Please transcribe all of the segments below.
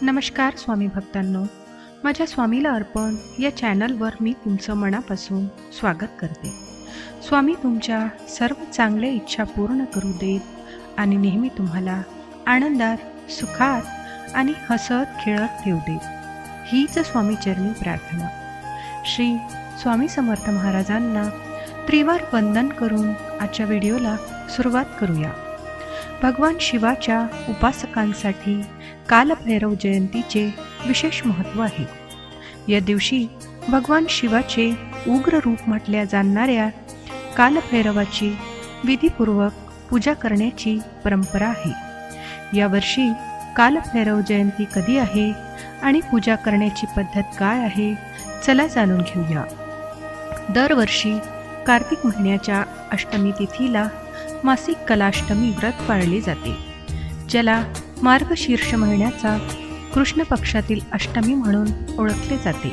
नमस्कार स्वामी भक्तांनो, माझ्या स्वामीला अर्पण या चॅनलवर मी तुमचं मनापासून स्वागत करते. स्वामी तुमच्या सर्व चांगल्या इच्छा पूर्ण करू देत आणि नेहमी तुम्हाला आनंदात, सुखात आणि हसत खेळत ठेवू देत, हीच स्वामी चरणी प्रार्थना. श्री स्वामी समर्थ महाराजांना त्रिवार वंदन करून आजच्या व्हिडिओला सुरुवात करूया. भगवान शिवाच्या उपासकांसाठी कालभैरव जयंतीचे विशेष महत्त्व आहे. या दिवशी भगवान शिवाचे उग्र रूप म्हटल्या जाणाऱ्या कालभैरवाची विधिपूर्वक पूजा करण्याची परंपरा आहे. यावर्षी कालभैरव जयंती कधी आहे आणि पूजा करण्याची पद्धत काय आहे, चला जाणून घेऊया. दरवर्षी कार्तिक महिन्याच्या अष्टमी तिथीला मासिक कलाष्टमी व्रत पाळले जाते, ज्याला मार्गशीर्ष महिन्याचा कृष्ण पक्षातील अष्टमी म्हणून ओळखले जाते.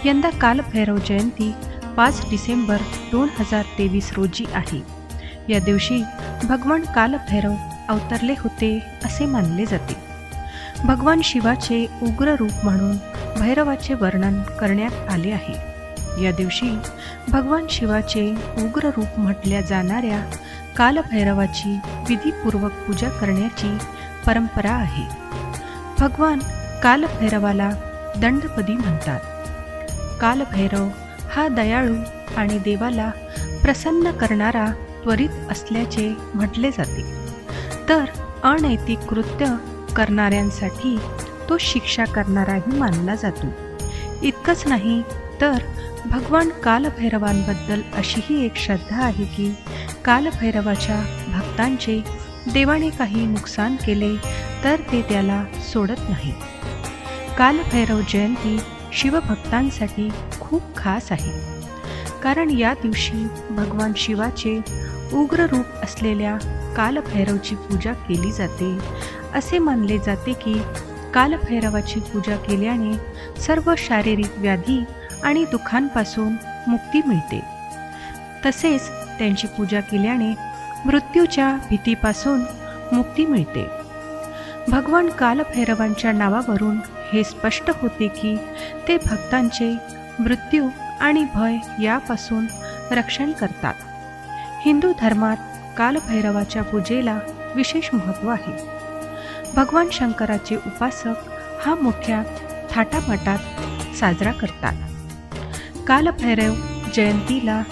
यंदा कालभैरव जयंती 5 डिसेंबर 2023 रोजी आहे. या दिवशी भगवान कालभैरव अवतरले होते असे मानले जाते. भगवान शिवाचे उग्र रूप म्हणून भैरवाचे वर्णन करण्यात आले आहे. या दिवशी भगवान शिवाचे उग्र रूप म्हटल्या जाणाऱ्या कालभैरवाची विधिपूर्वक पूजा करण्याची परंपरा आहे. भगवान कालभैरवाला दंडपदी म्हणतात. कालभैरव हा दयाळू आणि देवाला प्रसन्न करणारा त्वरित असल्याचे म्हटले जाते, तर अनैतिक कृत्य करणाऱ्यांसाठी तो शिक्षा करणाराही मानला जातो. इतकंच नाही तर भगवान कालभैरवांबद्दल अशीही एक श्रद्धा आहे की कालभैरवाच्या भक्तांचे देवाने काही नुकसान केले तर ते त्याला सोडत नाही. कालभैरव जयंती शिवभक्तांसाठी खूप खास आहे, कारण या दिवशी भगवान शिवाचे उग्र रूप असलेल्या कालभैरवची पूजा केली जाते. असे मानले जाते की कालभैरवाची पूजा केल्याने सर्व शारीरिक व्याधी आणि दुःखांपासून मुक्ती मिळते. तसेच त्यांची पूजा केल्याने मृत्यूच्या भीतीपासून मुक्ती मिळते. भगवान कालभैरवांच्या नावावरून हे स्पष्ट होते की ते भक्तांचे मृत्यू आणि भय यापासून रक्षण करतात. हिंदू धर्मात कालभैरवाच्या पूजेला विशेष महत्त्व आहे. भगवान शंकराचे उपासक हा मोठ्या थाटामाटात साजरा करतात. कालभैरव जयंतीला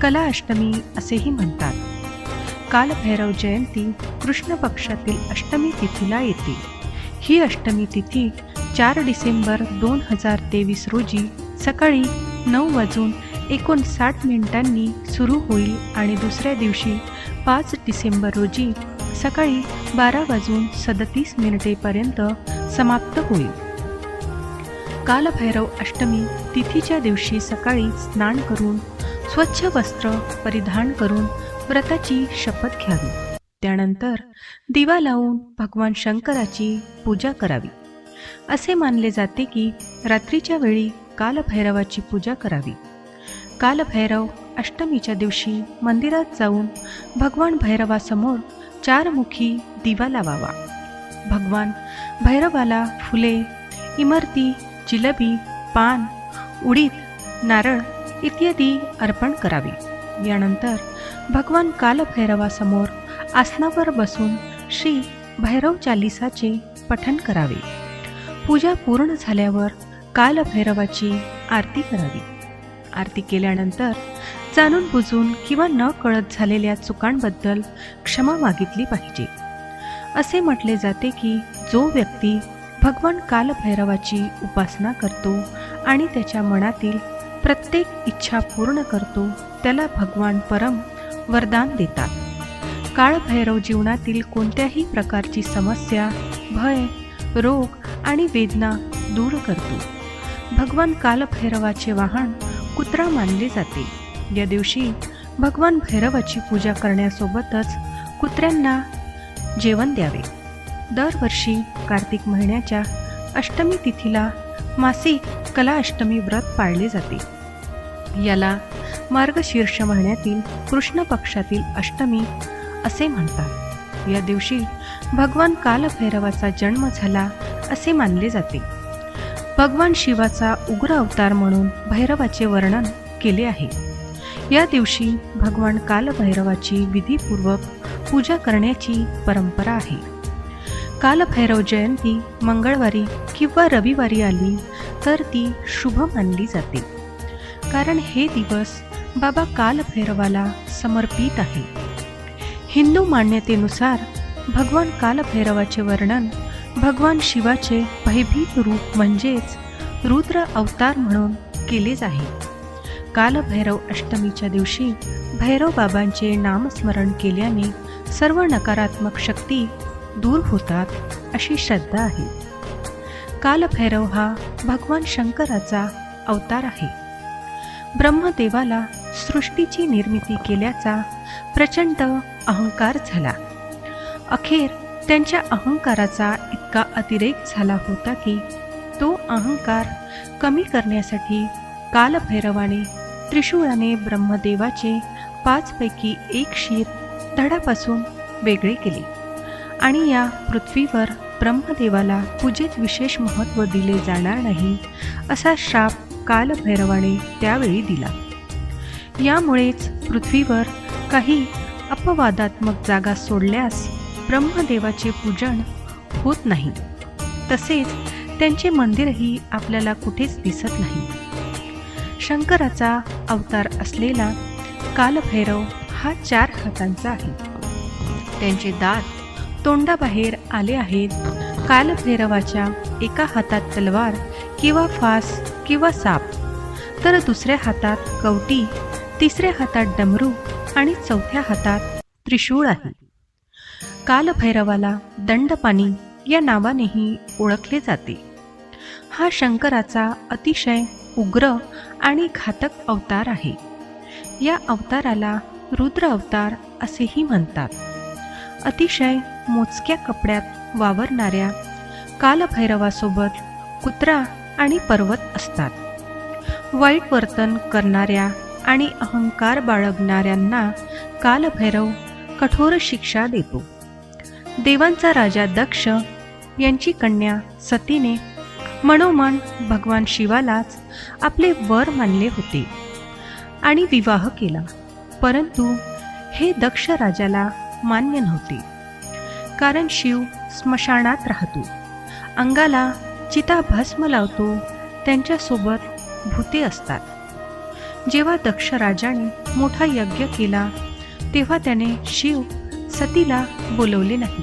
कला अष्टमी असेही म्हणतात. कालभैरव जयंती कृष्ण पक्षातील अष्टमी तिथीला येते. ही अष्टमी तिथी 4 डिसेंबर 2023 रोजी सकाळी 9:59 सुरू होईल आणि दुसऱ्या दिवशी 5 डिसेंबर रोजी सकाळी 12:37 पर्यंत समाप्त होईल. कालभैरव अष्टमी तिथीच्या दिवशी सकाळी स्नान करून स्वच्छ वस्त्र परिधान करून व्रताची शपथ घ्यावी. त्यानंतर दिवा लावून भगवान शंकराची पूजा करावी. असे मानले जाते की रात्रीच्या वेळी कालभैरवाची पूजा करावी. कालभैरव अष्टमीच्या दिवशी मंदिरात जाऊन भगवान भैरवासमोर 4 मुखी दिवा लावावा. भगवान भैरवाला फुले, इमरती, जिलेबी, पान, उडीद, नारळ इत्यादी अर्पण करावे. यानंतर भगवान कालभैरवासमोर आसनावर बसून श्री भैरव चालीसाचे पठण करावे. पूजा पूर्ण झाल्यावर कालभैरवाची आरती करावी. आरती केल्यानंतर जाणून बुजून किंवा न कळत झालेल्या चुकांबद्दल क्षमा मागितली पाहिजे. असे म्हटले जाते की जो व्यक्ती भगवान कालभैरवाची उपासना करतो आणि त्याच्या मनातील प्रत्येक इच्छा पूर्ण करतो त्याला भगवान परम वरदान देतात. कालभैरव जीवनातील कोणत्याही प्रकारची समस्या, भय, रोग आणि वेदना दूर करतो. भगवान कालभैरवाचे वाहन कुत्रा मानले जाते. या दिवशी भगवान भैरवाची पूजा करण्यासोबतच कुत्र्यांना जेवण द्यावे. दरवर्षी कार्तिक महिन्याच्या अष्टमी तिथीला मासिक कला अष्टमी व्रत पाळले जाते. याला मार्गशीर्ष महिन्यातील कृष्ण पक्षातील अष्टमी असे म्हणतात. या दिवशी भगवान कालभैरवाचा जन्म झाला असे मानले जाते. भगवान शिवाचा उग्र अवतार म्हणून भैरवाचे वर्णन केले आहे. या दिवशी भगवान कालभैरवाची विधीपूर्वक पूजा करण्याची परंपरा आहे. कालभैरव जयंती मंगळवारी किंवा रविवारी आली तर ती शुभ मानली जाते, कारण हे दिवस बाबा कालभैरवाला समर्पित आहे. हिंदू मान्यतेनुसार भगवान कालभैरवाचे वर्णन भगवान शिवाचे भयभीत रूप म्हणजेच रुद्र अवतार म्हणून केलेच आहे. कालभैरव अष्टमीच्या दिवशी भैरव बाबांचे नामस्मरण केल्याने सर्व नकारात्मक शक्ती दूर होतात अशी श्रद्धा आहे. कालभैरव हा भगवान शंकराचा अवतार आहे. ब्रह्मदेवाला सृष्टीची निर्मिती केल्याचा प्रचंड अहंकार झाला. अखेर त्यांच्या अहंकाराचा इतका अतिरेक झाला होता की तो अहंकार कमी करण्यासाठी कालभैरवाने त्रिशूळाने ब्रह्मदेवाचे 5 पैकी एक शीर धडापासून वेगळे केले आणि या पृथ्वीवर ब्रह्मदेवाला पूजेत विशेष महत्त्व दिले जाणार नाही असा श्राप कालभैरवाने त्यावेळी दिला. यामुळेच पृथ्वीवर काही अपवादात्मक जागा सोडल्यास ब्रह्मदेवाचे पूजन होत नाही, तसेच त्यांचे मंदिरही आपल्याला कुठेच दिसत नाही. शंकराचा अवतार असलेला कालभैरव हा 4 हातांचा आहे. त्यांचे दात तोंडाबाहेर आले आहेत. कालभैरवाच्या एका हातात तलवार किंवा फास किंवा साप, तर दुसऱ्या हातात कवटी, तिसऱ्या हातात डमरू आणि चौथ्या हातात त्रिशूळ आहे. कालभैरवाला दंडपाणी या नावानेही ओळखले जाते. हा शंकराचा अतिशय उग्र आणि घातक अवतार आहे. या अवताराला रुद्र अवतार असेही म्हणतात. अतिशय मोजक्या कपड्यात वावरणाऱ्या कालभैरवासोबत कुत्रा आणि पर्वत असतात. वाईट वर्तन करणाऱ्या आणि अहंकार बाळगणाऱ्यांना कालभैरव कठोर शिक्षा देतो. देवांचा राजा दक्ष यांची कन्या सतीने मनोमन भगवान शिवालाच आपले वर मानले होते आणि विवाह केला, परंतु हे दक्ष राजाला मान्य नव्हते, कारण शिव स्मशानात राहतो, अंगाला चिताभस्म लावतो, त्यांच्यासोबत भूते असतात. जेव्हा दक्ष राजाने मोठा यज्ञ केला तेव्हा त्याने शिव सतीला बोलवले नाही,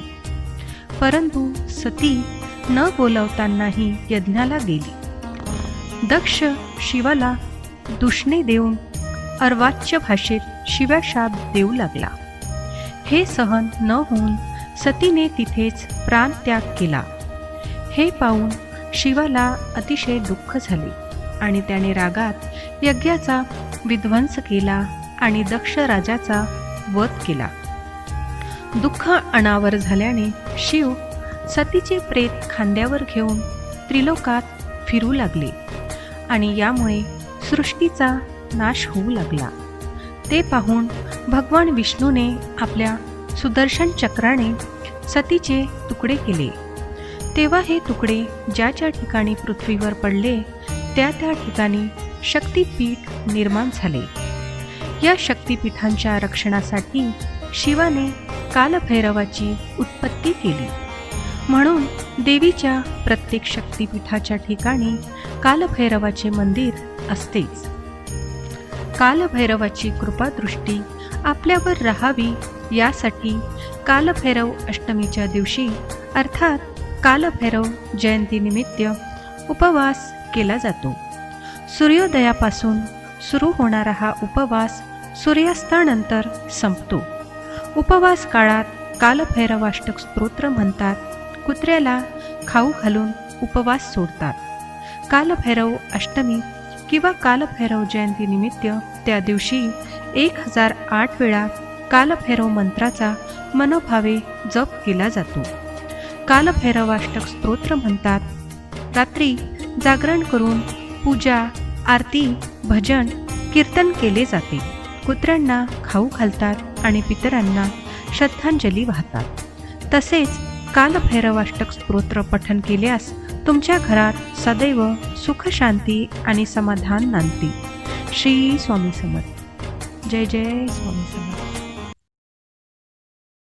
परंतु सती न बोलवतानाही यज्ञाला गेली. दक्ष शिवाला दूषणे देऊन अर्वाच्य भाषेत शिव्याशाप देऊ लागला. हे सहन न होऊन सतीने तिथेच प्राणत्याग केला. हे पाहून शिवाला अतिशय दुःख झाले आणि त्याने रागात यज्ञाचा विध्वंस केला आणि दक्ष राजाचा वध केला. दुःख अनावर झाल्याने शिव सतीचे प्रेत खांद्यावर घेऊन त्रिलोकात फिरू लागले आणि यामुळे सृष्टीचा नाश होऊ लागला. ते पाहून भगवान विष्णूने आपल्या सुदर्शन चक्राने सतीचे तुकडे केले. तेव्हा हे तुकडे ज्या ज्या ठिकाणी पृथ्वीवर पडले त्या त्या ठिकाणी शक्तिपीठ निर्माण झाले. या शक्तिपीठांच्या रक्षणासाठी शिवाने कालभैरवाची उत्पत्ती केली. म्हणून देवीच्या प्रत्येक शक्तिपीठाच्या ठिकाणी कालभैरवाचे मंदिर असतेच. कालभैरवाची कृपादृष्टी आपल्यावर राहावी यासाठी कालभैरव अष्टमीच्या दिवशी अर्थात कालभैरव जयंतीनिमित्त उपवास केला जातो. सूर्योदयापासून सुरू होणारा हा उपवास सूर्यास्तानंतर संपतो. उपवास काळात कालभैरवाष्टक स्तोत्र म्हणतात. कुत्र्याला खाऊ घालून उपवास सोडतात. कालभैरव अष्टमी किंवा कालभैरव जयंतीनिमित्त त्या दिवशी 1008 वेळा कालभैरव मंत्राचा मनोभावे जप केला जातो. कालभैरवाष्टक स्तोत्र म्हणतात. रात्री जागरण करून पूजा, आरती, भजन, कीर्तन केले जाते. कुत्र्यांना खाऊ घालतात आणि पितरांना श्रद्धांजली वाहतात. तसेच कालभैरवाष्टक स्तोत्र पठन केल्यास तुमच्या घरात सदैव सुख शांती आणि समाधान नांदते. श्री स्वामी समर्थ. जय जय स्वामी समर्थ.